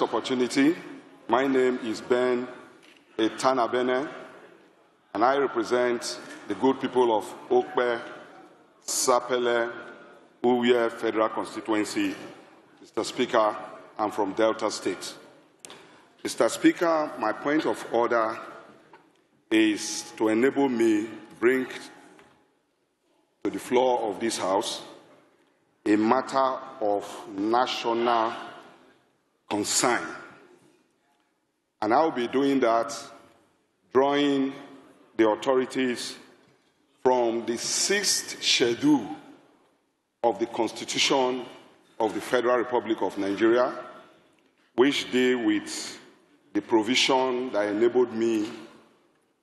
Opportunity. My name is Ben Etanabene, and I represent the good people of Okpe, Sapele, Uwe Federal Constituency. Mr. Speaker, I'm from Delta State. Mr. Speaker, my point of order is to enable me to bring to the floor of this House a matter of national concern. And I'll be doing that, drawing the authorities from the 6th schedule of the Constitution of the Federal Republic of Nigeria, which deal with the provision that enabled me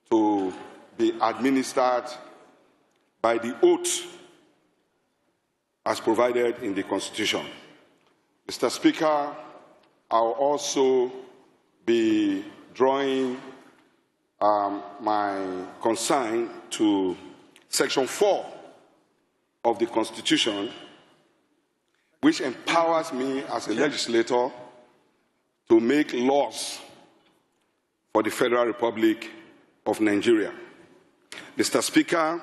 to be administered by the oath as provided in the Constitution. Mr. Speaker, I'll also be drawing my concern to Section 4 of the Constitution, which empowers me as a legislator to make laws for the Federal Republic of Nigeria. Mr. Speaker,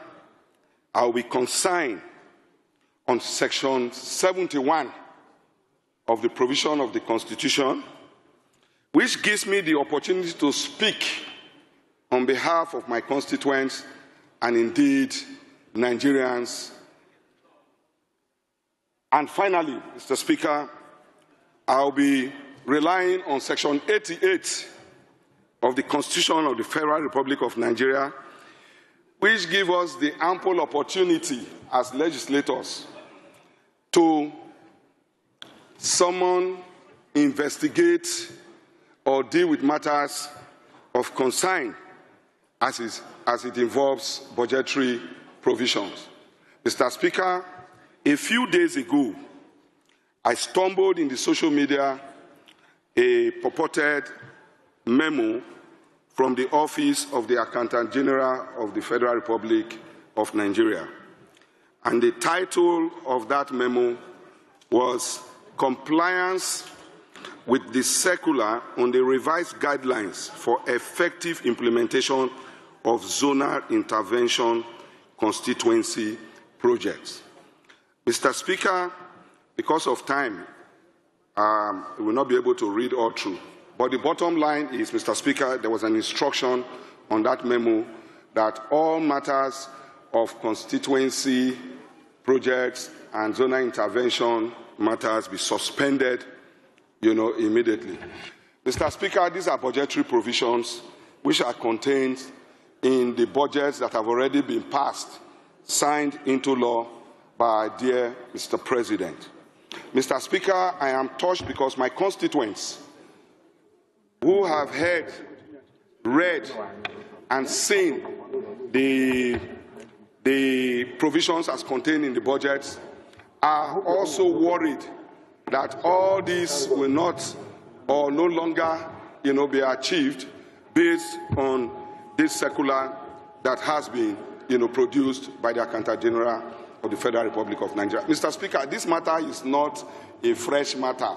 I will be concerned on Section 71 of the provision of the Constitution, which gives me the opportunity to speak on behalf of my constituents and indeed Nigerians. And finally, Mr. Speaker, I'll be relying on Section 88 of the Constitution of the Federal Republic of Nigeria, which gives us the ample opportunity as legislators to summon, investigate, or deal with matters of concern as it involves budgetary provisions. Mr. Speaker, a few days ago, I stumbled in the social media a purported memo from the Office of the Accountant General of the Federal Republic of Nigeria. And the title of that memo was Compliance with the Circular on the Revised Guidelines for Effective Implementation of Zonal Intervention Constituency Projects. Mr. Speaker, because of time, we will not be able to read all through. But the bottom line is, Mr. Speaker, there was an instruction on that memo that all matters of constituency projects and zonal intervention matters be suspended, immediately. Mr. Speaker, these are budgetary provisions which are contained in the budgets that have already been passed, signed into law by dear Mr. President. Mr. Speaker, I am touched because my constituents who have heard, read, and seen the provisions as contained in the budgets are also worried that all this will not or no longer be achieved based on this circular that has been produced by the Accountant General of the Federal Republic of Nigeria. Mr. Speaker, this matter is not a fresh matter.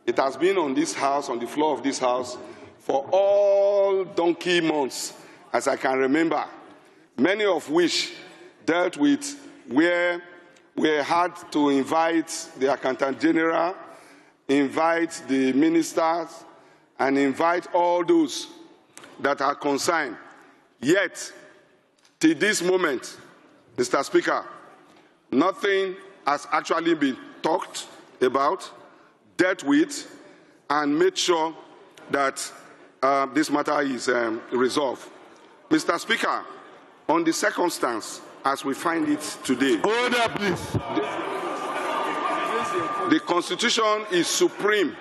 It has been on this House, on the floor of this House, for all donkey months, as I can remember, many of which dealt with where we had to invite the Accountant General, invite the ministers, and invite all those that are concerned. Yet, till this moment, Mr. Speaker, nothing has actually been talked about, dealt with, and made sure that this matter is resolved. Mr. Speaker, on the circumstance as we find it today, order, please. The Constitution is supreme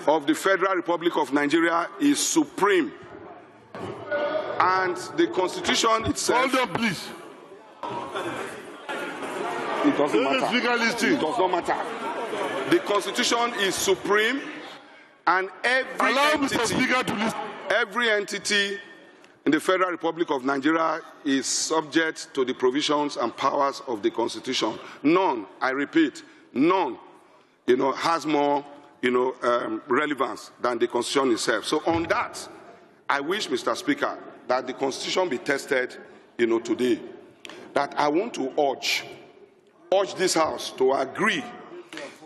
of the Federal Republic of Nigeria is supreme. And the Constitution itself... Hold on, please. It doesn't matter. It does not matter. The Constitution is supreme, and every entity in the Federal Republic of Nigeria is subject to the provisions and powers of the Constitution. None, I repeat, none, has more relevance than the Constitution itself. So on that, I wish, Mr. Speaker, that the Constitution be tested, today. That I want to urge this House to agree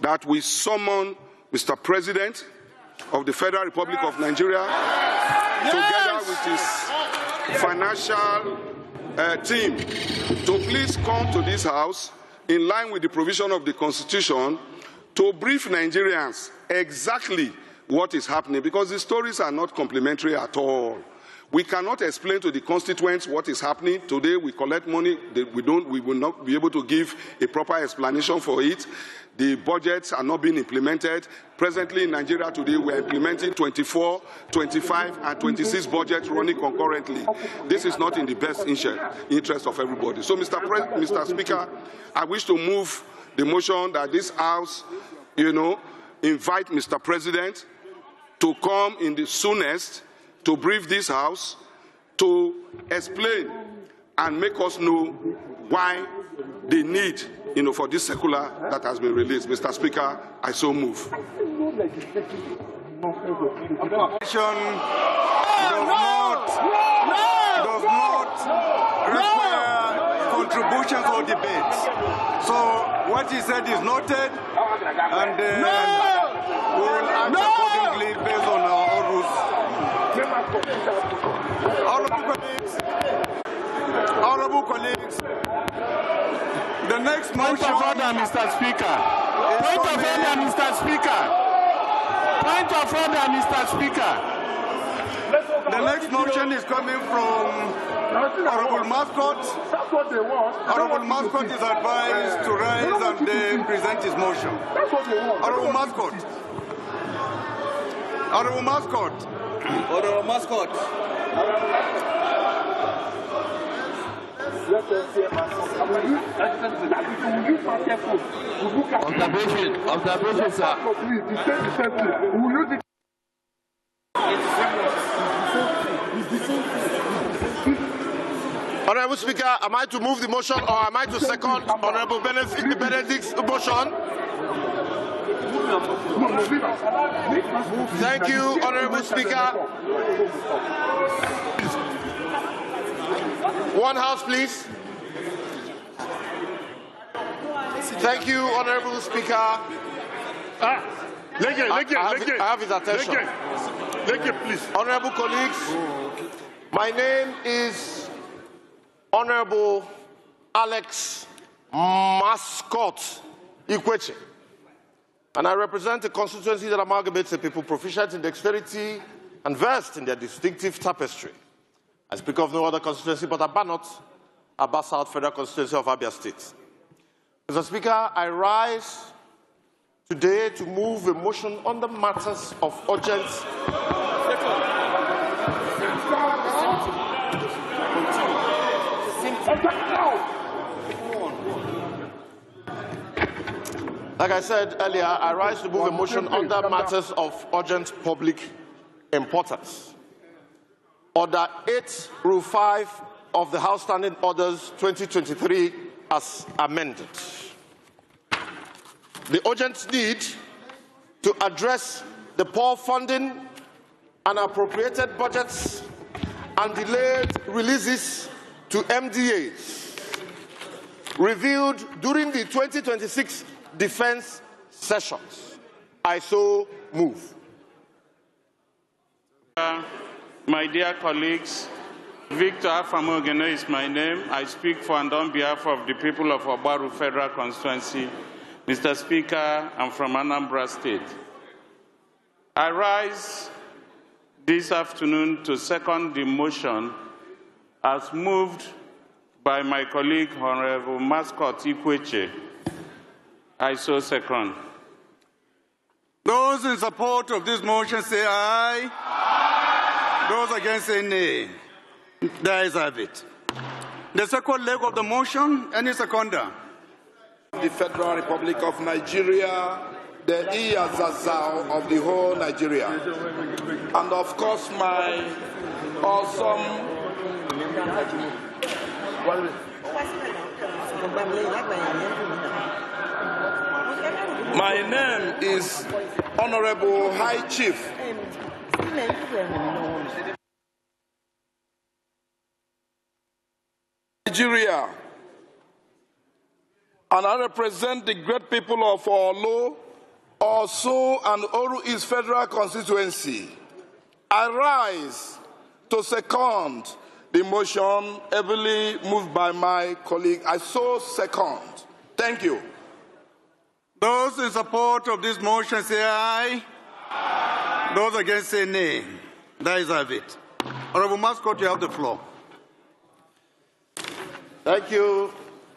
that we summon Mr. President of the Federal Republic of Nigeria together with his financial team to please come to this House in line with the provision of the Constitution to brief Nigerians exactly what is happening, because the stories are not complementary at all. We cannot explain to the constituents what is happening. Today we collect money, we will not be able to give a proper explanation for it. The budgets are not being implemented. Presently in Nigeria today, we are implementing 24, 25, and 26 budgets running concurrently. This is not in the best interest of everybody. So, Mr. Speaker, I wish to move the motion that this House, invite Mr. President to come in the soonest to brief this House, to explain and make us know why they need, for this circular that has been released. Mr. Speaker, I so move. Does not require contributions or debates. So what he said is noted, and we will act accordingly based on our rules. Honorable colleagues, the next motion. Point of order, Mr. Speaker. Point of order, Mr. Speaker. Point of order, Mr. Speaker. The next motion is coming from Honorable Mascot. Honorable Mascot is advised to rise and present his motion. Honorable Mascot. Honorable Mascot. Honorable Mascot. Observation, sir. Honorable Speaker, am I to move the motion or am I to second Honorable Benedict's motion? Thank you, Honorable Speaker. One House, please. Thank you, Honorable Speaker. I have his attention. Please. Honorable colleagues, my name is Honorable Alex Mascot Ikweche, and I represent a constituency that amalgamates a people proficient in dexterity and versed in their distinctive tapestry. I speak of no other constituency but Abanot, Aba South Federal Constituency of Abia State. Mr. Speaker, I rise today to move a motion on the matters of urgent. Like I said earlier, I rise to move a motion on the matters of urgent public importance. Order 8, Rule 5 of the House Standing Orders 2023 as amended. The urgent need to address the poor funding and appropriated budgets and delayed releases to MDAs reviewed during the 2026 defense sessions. I so move. My dear colleagues, Victor Afamogeno is my name. I speak for and on behalf of the people of Obaru Federal Constituency. Mr. Speaker, I'm from Anambra State. I rise this afternoon to second the motion as moved by my colleague, Honorable Mascot Ikweche. I so second. Those in support of this motion say aye. Aye. Those against say nay. The ayes have it. The second leg of the motion, any seconder? The Federal Republic of Nigeria, the Iyazazao of the whole Nigeria. And of course, my awesome my name is Honorable High Chief Nigeria, and I represent the great people of Olo, Osu, and Oru East Federal Constituency. I rise to second the motion heavily moved by my colleague. I so second. Thank you. Those in support of this motion say aye. Aye. Those against say nay. That is of it. Honorable Mascot, you have the floor. Thank you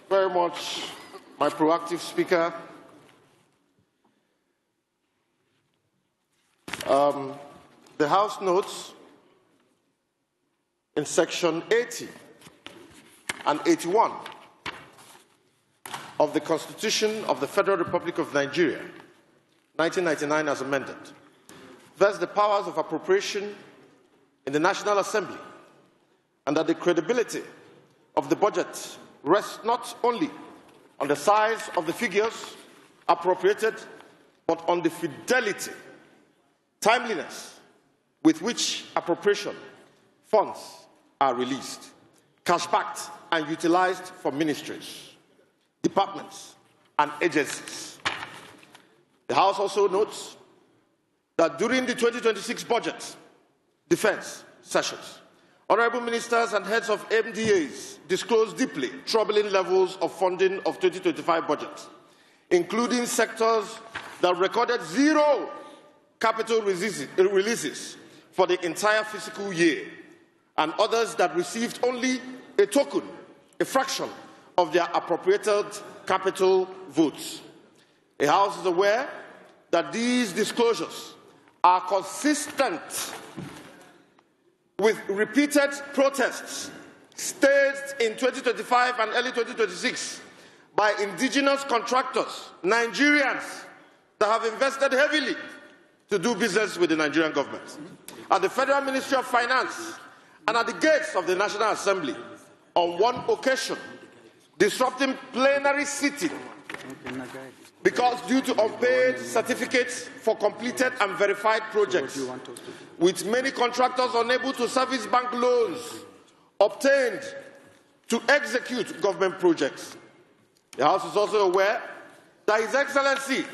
very much, my proactive speaker. The House notes in section 80 and 81 of the Constitution of the Federal Republic of Nigeria, 1999 as amended, vests the powers of appropriation in the National Assembly, and that the credibility of the budget rests not only on the size of the figures appropriated, but on the fidelity, timeliness with which appropriation funds are released, cash-backed and utilized for ministries, departments, and agencies. The House also notes that during the 2026 budget defense sessions, honorable ministers and heads of MDAs disclosed deeply troubling levels of funding of 2025 budget, including sectors that recorded zero capital releases for the entire fiscal year, and others that received only a token, a fraction of their appropriated capital votes. The House is aware that these disclosures are consistent with repeated protests staged in 2025 and early 2026 by indigenous contractors, Nigerians that have invested heavily to do business with the Nigerian government. At the Federal Ministry of Finance and at the gates of the National Assembly, on one occasion, disrupting plenary sitting because due to unpaid certificates for completed and verified projects, with many contractors unable to service bank loans obtained to execute government projects. The House is also aware that His Excellency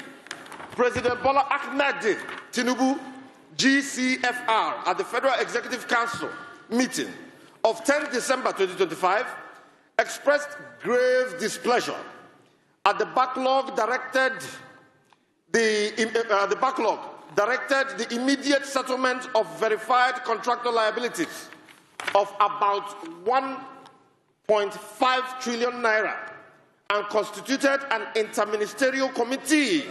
President Bola Ahmed Tinubu, GCFR, at the Federal Executive Council meeting of 10 December 2025, expressed grave displeasure at the backlog directed the immediate settlement of verified contractor liabilities of about 1.5 trillion naira, and constituted an interministerial committee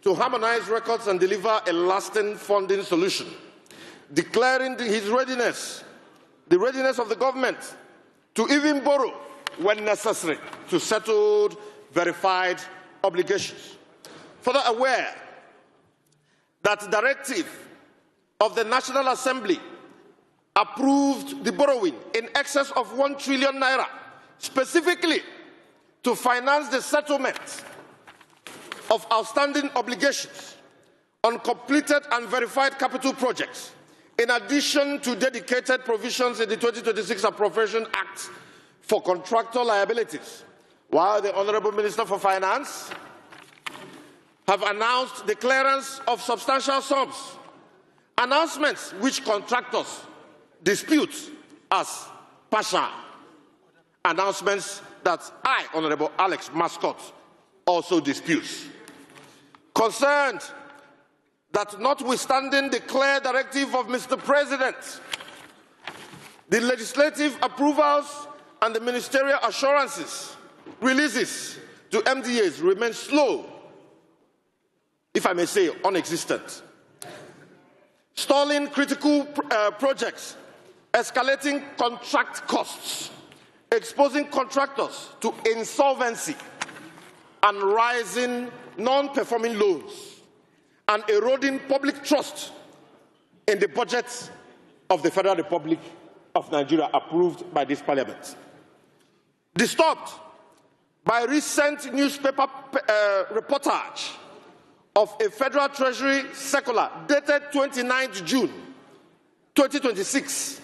to harmonize records and deliver a lasting funding solution, declaring his readiness, the readiness of the government to even borrow when necessary to settle verified obligations. Further aware that the directive of the National Assembly approved the borrowing in excess of 1 trillion naira, specifically to finance the settlement of outstanding obligations on completed and verified capital projects, in addition to dedicated provisions in the 2026 Appropriation Act for contractor liabilities, while the Honourable Minister for Finance have announced the clearance of substantial sums, announcements which contractors dispute as partial, announcements that I, Honourable Alex Mascot, also disputes. Concerned that notwithstanding the clear directive of Mr. President, the legislative approvals and the ministerial assurances releases to MDAs remain slow, if I may say non-existent, stalling critical projects, escalating contract costs, exposing contractors to insolvency and rising non-performing loans, and eroding public trust in the budget of the Federal Republic of Nigeria approved by this Parliament. Disturbed by recent newspaper reportage of a Federal Treasury circular dated 29th June 2026,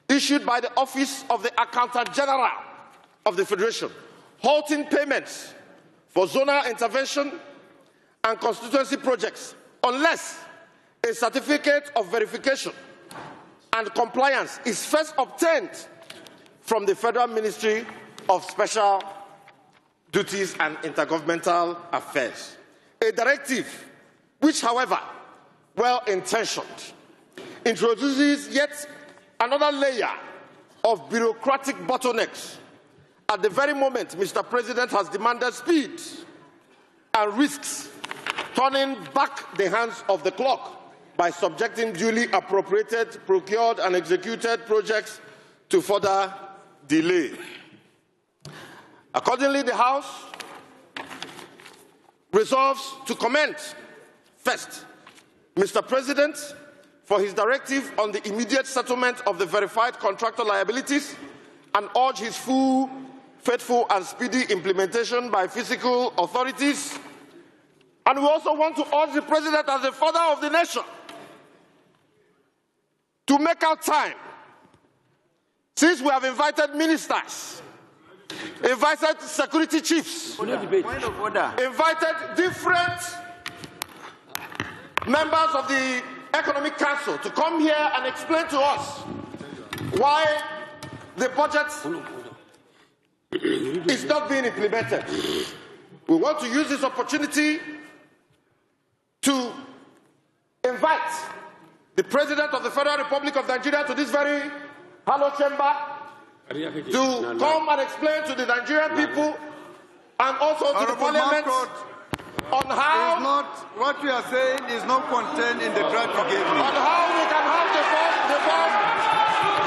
issued by the Office of the Accountant General of the Federation, halting payments for zonal intervention and constituency projects unless a certificate of verification and compliance is first obtained from the Federal Ministry of Special Duties and Intergovernmental Affairs. A directive which, however, well-intentioned, introduces yet another layer of bureaucratic bottlenecks at the very moment Mr. President has demanded speed and risks turning back the hands of the clock by subjecting duly appropriated, procured, and executed projects to further delay. Accordingly, the House resolves to commend, first, Mr. President for his directive on the immediate settlement of the verified contractor liabilities and urge his full, faithful, and speedy implementation by fiscal authorities. And we also want to urge the President as the father of the nation to make out time, since we have invited ministers, invited security chiefs, invited different members of the Economic Council to come here and explain to us why the budget is not being implemented. We want to use this opportunity to invite the President of the Federal Republic of Nigeria to this very hallowed chamber to come and explain to the Nigerian people and also to the Parliament on how what we are saying is not contained in the draft you gave me. On how we can have the vote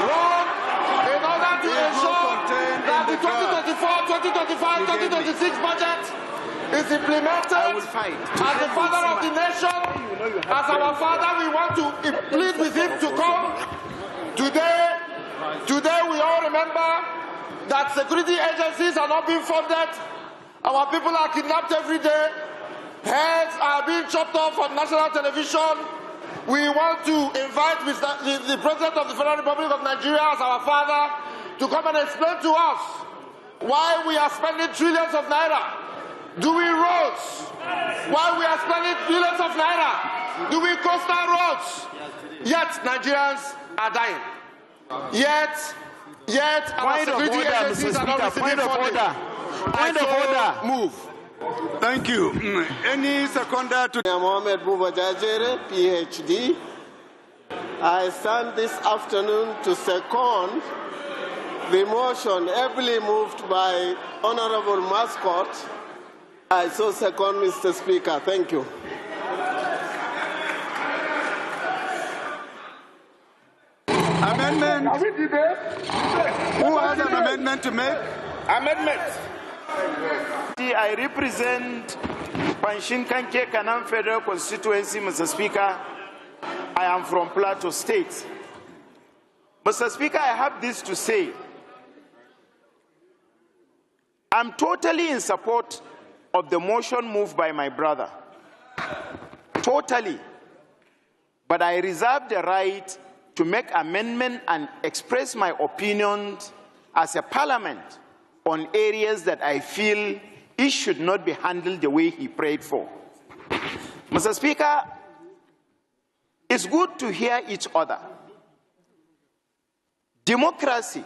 run in order to ensure that the 2024, 2025, 2026 budget is implemented. As the father of the nation, as our father, we want to plead with him to come. Today we all remember that security agencies are not being funded. Our people are kidnapped every day. Heads are being chopped off on national television. We want to invite the President of the Federal Republic of Nigeria as our father to come and explain to us why we are spending trillions of naira doing roads, why we are spending billions of naira doing coastal roads, yet Nigerians are dying. Yet our security agencies are not receiving funding. Point of order. Move. Thank you. Any seconder to Mohamed Bubajajere, PhD. I stand this afternoon to second the motion ably moved by Honorable Mascot. I so second, Mr. Speaker. Thank you. amendment? Who has an amendment to make? Amendment. I represent Panshin Kanke Kanam Federal Constituency, Mr. Speaker. I am from Plateau State. Mr. Speaker, I have this to say. I'm totally in support of the motion moved by my brother. Totally. But I reserve the right to make amendment and express my opinions as a parliament on areas that I feel it should not be handled the way he prayed for. Mr. Speaker, it's good to hear each other. Democracy,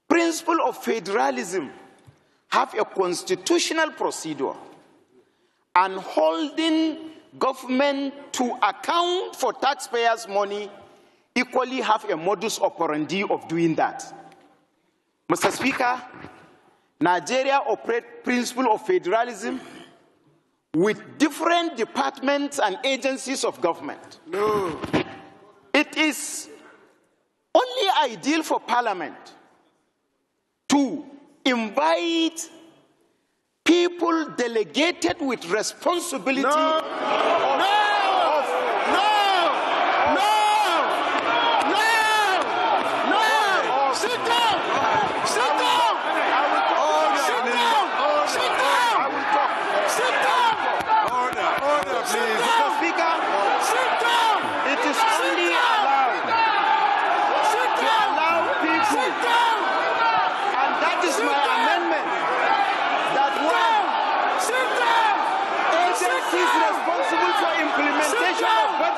principle of federalism, have a constitutional procedure, and holding government to account for taxpayers' money equally have a modus operandi of doing that. Mr. Speaker, Nigeria operates principle of federalism with different departments and agencies of government. No. It is only ideal for Parliament to invite people delegated with responsibility.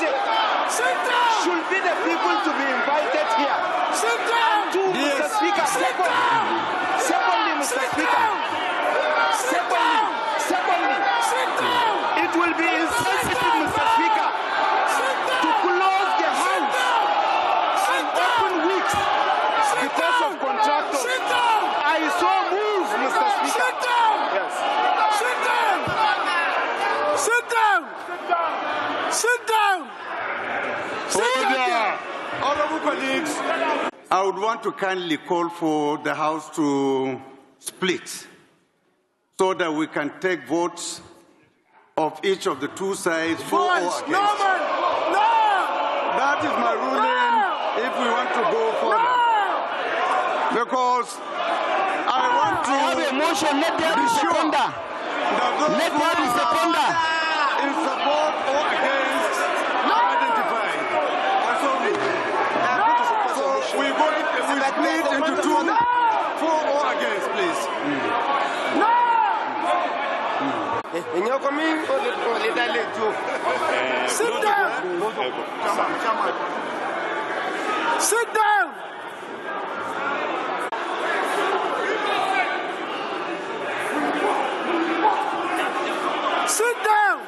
invited should be the people to be invited here. And two, Mr. Speaker, secondly, Mr. Speaker, secondly, it will be insensitive, Mr. Speaker, to close the house and open weeks because of contractors. I saw moves, Mr. Speaker. Yes. Sit down. Honorable colleagues, I would want to kindly call for the House to split so that we can take votes of each of the two sides for or against. No, man. No. That is my ruling if we want to go further. Because I want to have a motion, let there be seconder. Let there be seconder. In support or against, identified. That's only. So we split into two, for or against, please. Sit down. Sit down. Sit down.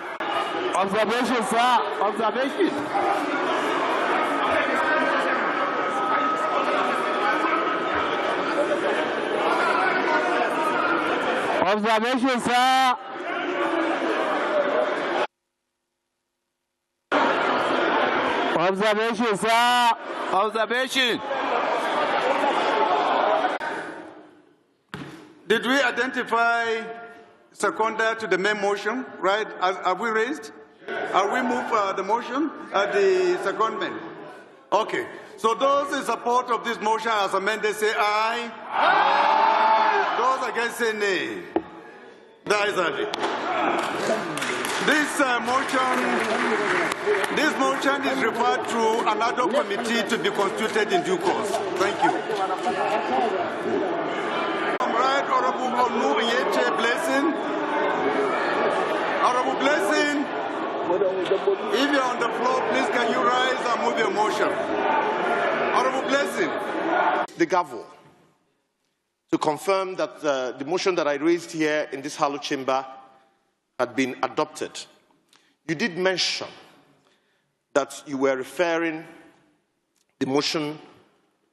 Observation, sir. Observation. Observation, sir. Observation, sir. Observation. Did we identify seconder to the main motion, right? Have we raised? Have we moved the motion at the secondment? Okay. So those in support of this motion as amended say aye. Aye. Those against say nay. That is it. This motion is referred to an ad hoc committee to be constituted in due course. Thank you. Right, Honorable Onu Onyeche Blessing. Honorable Blessing, if you're on the floor, please can you rise and move your motion? Honorable Blessing. The gavel to confirm that the motion that I raised here in this Hallowed Chamber had been adopted. You did mention that you were referring the motion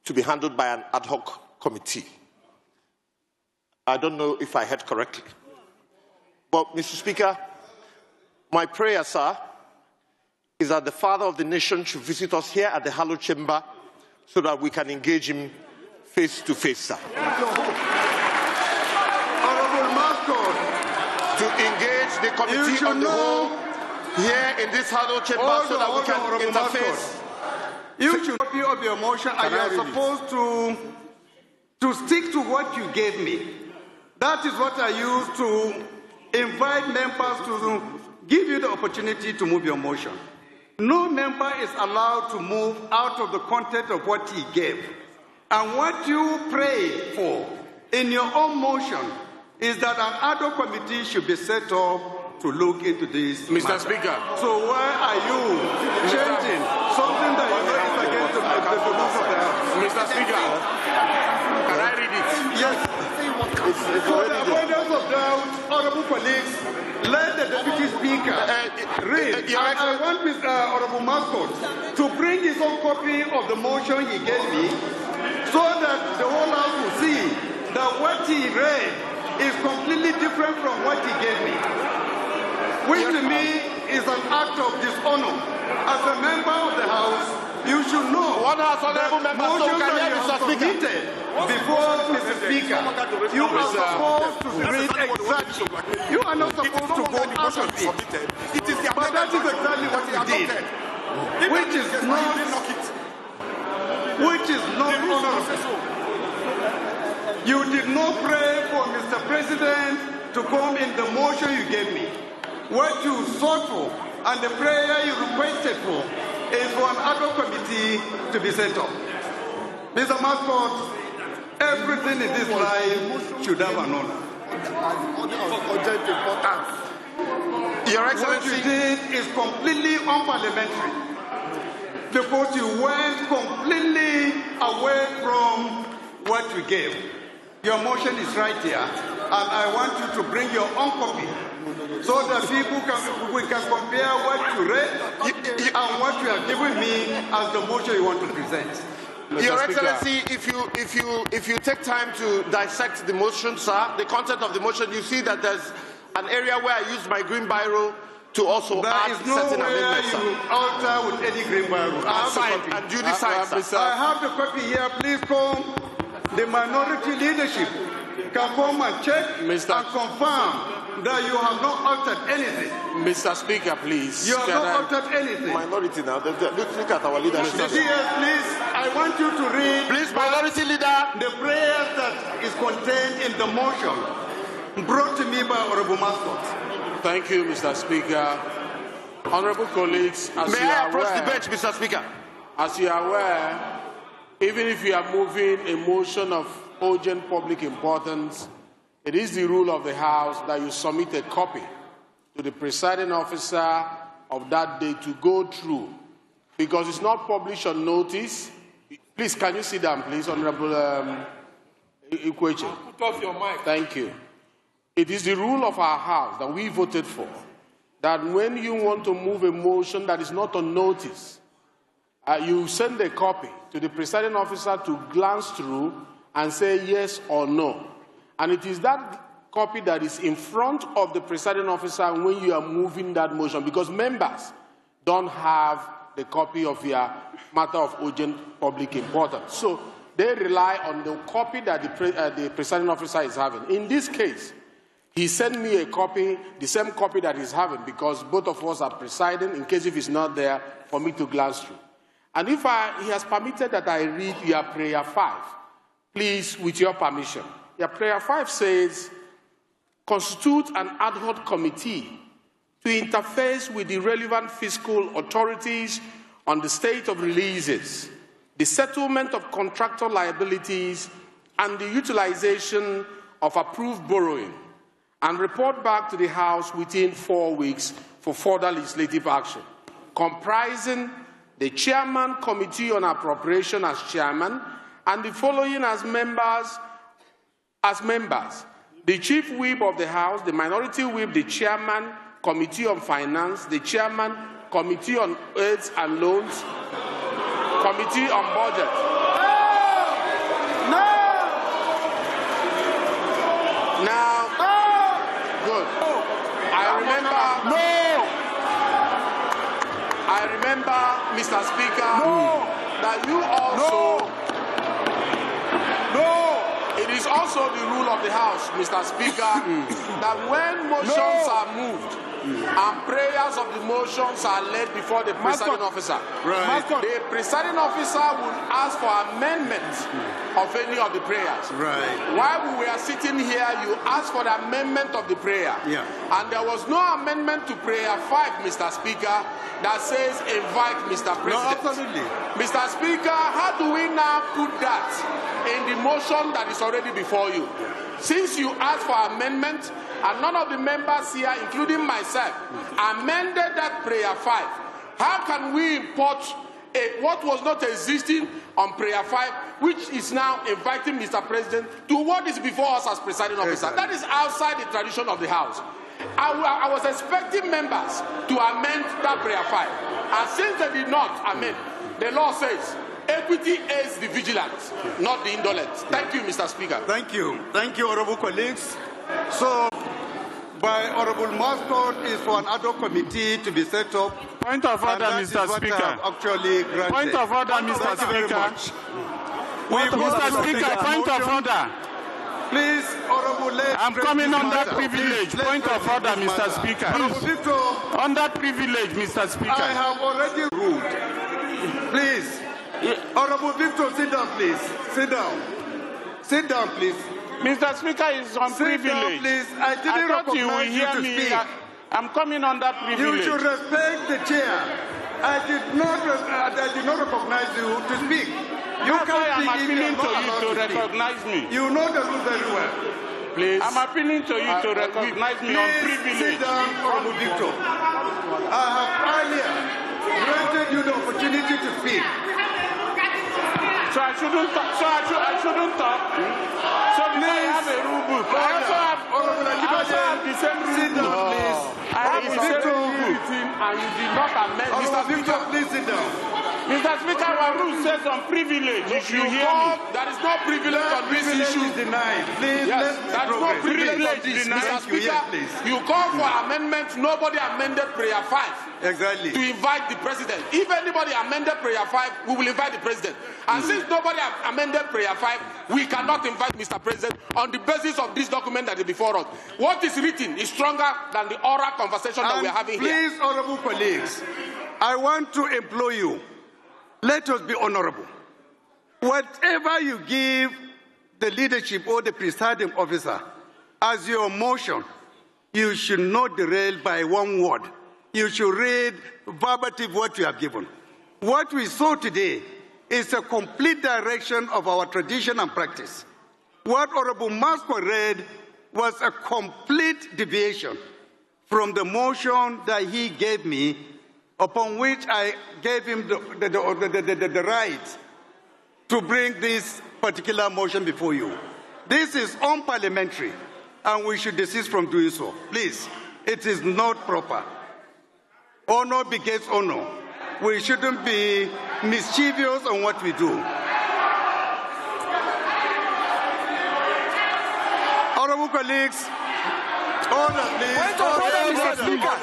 to be handled by an ad hoc committee. I don't know if I heard correctly. But, Mr. Speaker, my prayer, sir, is that the Father of the Nation should visit us here at the Hallowed Chamber so that we can engage him face to face, sir. Honorable Mascot, to engage the committee on the whole here in this Hallowed Chamber so that we can interface. You should copy of your motion and you are supposed to stick to what you gave me. That is what I used to invite members to give you the opportunity to move your motion. No member is allowed to move out of the content of what he gave. And what you pray for in your own motion is that an ad hoc committee should be set up to look into this Mr. matter. Speaker. So why are you changing something that you know is against the rules of the House? Mr. Speaker, can I read it? Yes. For the avoidance of doubt, honorable colleagues, let the Deputy Speaker read. I want Mr. Honorable Mascot to bring his own copy of the motion he gave me so that the whole House will see that what he read is completely different from what he gave me, which to me is an act of dishonor. As a member of the House, you should know that motions that you have submitted before Mr. Speaker, you are supposed to read exactly. You are not supposed to go out of it. But that is exactly what you did, which is not honorable. You did not pray for Mr. President to come in the motion you gave me. What you sought for and the prayer you requested for is for an ad hoc committee to be set up. Mr. Mascot, everything in this life should have an honor. Your Excellency, what you did is completely unparliamentary. because you went completely away from what we gave. Your motion is right here, and I want you to bring your own copy so that we can compare what you read and what you have given me as the motion you want to present. Your Excellency, if you take time to dissect the motion, sir, the content of the motion, you see that there's an area where I used my green biro to also add certain amendments. There is nowhere you alter with any green biro. I have Signed the copy. and duly signed, sir. I have the copy here. Please come. The minority leadership can come and check and confirm that you have not altered anything. Mr. Speaker, please. You have not altered anything. Minority now. Look at our leadership. Please, I want you to read. Please, minority leader. The prayer that is contained in the motion brought to me by Honorable Mascot. Thank you, Mr. Speaker. Honorable colleagues, may I approach the bench, Mr. Speaker? As you are aware, even if you are moving a motion of urgent public importance, it is the rule of the House that you submit a copy to the presiding officer of that day to go through, because it's not published on notice. Please, can you sit down, please, Honorable Ikweche? Put off your mic. Thank you. It is the rule of our House that we voted for, that when you want to move a motion that is not on notice, you send a copy to the presiding officer to glance through and say yes or no. And it is that copy that is in front of the presiding officer when you are moving that motion, because members don't have the copy of your matter of urgent public importance. So they rely on the copy that the presiding officer is having. In this case, he sent me a copy, the same copy that he's having, because both of us are presiding, in case if it's not there, for me to glance through. And if he has permitted that I read your prayer 5, please, with your permission. Your prayer 5 says, constitute an ad hoc committee to interface with the relevant fiscal authorities on the state of releases, the settlement of contractual liabilities, and the utilization of approved borrowing, and report back to the House within 4 weeks for further legislative action, comprising the Chairman Committee on Appropriation as chairman, and the following as members, the Chief Whip of the House, the Minority Whip, the Chairman, Committee on Finance, the Chairman, Committee on Aids and Loans, Committee on Budget. No! Now, good. I remember, Mr. Speaker, that you also... It is also the rule of the House, Mr. Speaker, that when motions are moved and prayers of the motions are led before the presiding officer, the presiding officer will ask for amendment of any of the prayers. While we were sitting here, you asked for the amendment of the prayer. And there was no amendment to prayer 5, Mr. Speaker, that says invite Mr. President. No, absolutely. Mr. Speaker, how do we now put that in the motion that is already before you? Since you asked for amendment, and none of the members here, including myself, amended that prayer 5, how can we import what was not existing on prayer 5, which is now inviting Mr. President to what is before us as presiding officer? That is outside the tradition of the House. I was expecting members to amend that prayer 5. And since they did not amend, the law says equity aids the vigilant, not the indolent. Thank you, Mr. Speaker. Thank you. Thank you, honorable colleagues. So, by Honorable Mascot is for an ad hoc committee to be set up. Point of order, Mr. Speaker. Actually granted. Point of order, Mr. Speaker. Mr. Speaker, point of order. Please, Honorable, I'm coming on that privilege. Point of order, Mr. Speaker. On that privilege, Mr. Speaker. I have already ruled. Please. Honorable Victor, sit down, please. Sit down. Sit down, please. Mr. Speaker is on privilege. Sit down, please. I didn't recognize you to speak. I'm coming on that privilege. You should respect the chair. I did not recognize you to speak. You I'm appealing to you to recognize me. You know the rules very well. Please. I'm appealing to you to recognize me on privilege. Sit down, Honorable Victor. I have earlier granted you the opportunity to speak. I shouldn't talk. So I shouldn't talk. So because I have a rule book. I also have the same rule book. I have the same rule book. And you did not amend. Mr. Speaker, please sit down. Mr. Speaker, our rule says on privilege. If you hear me. There is no privilege on this issue. Denied. Please, Yes, there is no privilege on this. denied. Mr. Speaker, you call for amendments. Nobody amended prayer 5. Exactly. To invite the president. If anybody amended prayer 5, we will invite the president. And since nobody amended prayer 5, we cannot invite Mr. President on the basis of this document that is before us. What is written is stronger than the oral conversation that we are having here. Please, honorable colleagues, I want to implore you, let us be honorable. Whatever you give the leadership or the presiding officer as your motion, you should not derail by one word. You should read verbatim what you have given. What we saw today is a complete direction of our tradition and practice. What Honorable Masco read was a complete deviation from the motion that he gave me, upon which I gave him the right to bring this particular motion before you. This is unparliamentary, and we should desist from doing so. Please, it is not proper. Honor begets honor. We shouldn't be mischievous on what we do. Honorable colleagues, order, please. Order, Mr. Speaker.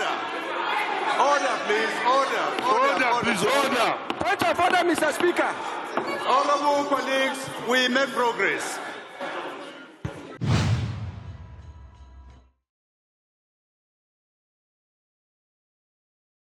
Order, please. Order, please. Order. Point of order, Mr. Speaker. Honorable colleagues, we make progress.